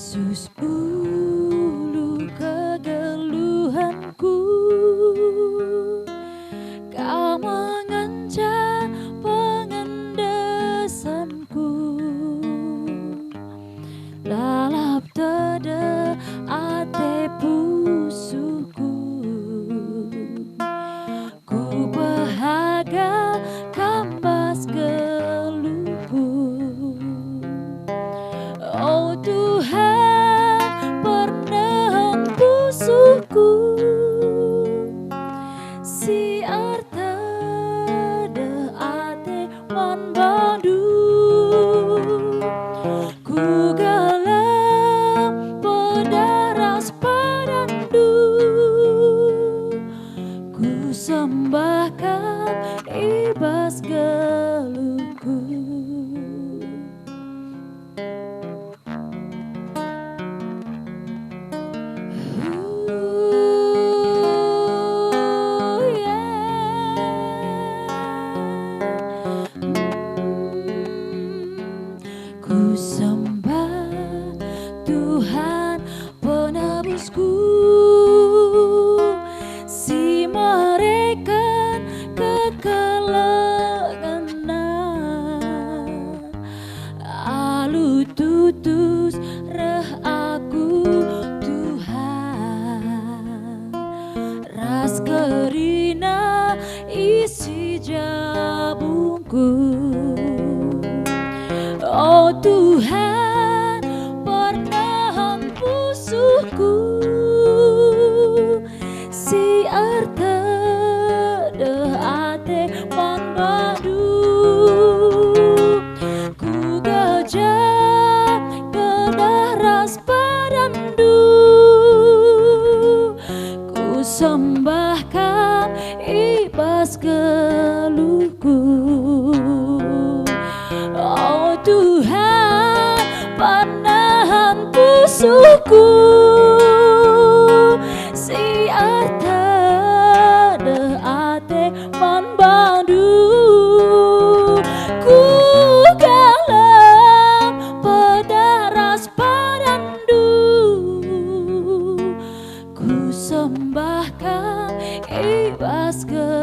Yesus ulu kegeluhanku, Kau mengencang pengendesanku, lalap tede ate pusuku, ku bahagia kambas geluhku. Oh Tuhan, pernahan pusuku, si arta de ate man badu, ku galam pedaras padandu, ku sembahkan ibas geluhku. Ku sembah Tuhan penebusku, si mereka kekelenganan, alu tutus reh aku Tuhan, ras kerina isi jabungku. Oh Tuhan, pernahan pusuku, si arta de ate man badu, ku gajah kedaras padandu, ku sembahkan ibas geluhku. Oh Tuhan, panahan pusuku, si arta de ate man badu, ku galam pedaras padandu, ku sembahkan ibas geluhku.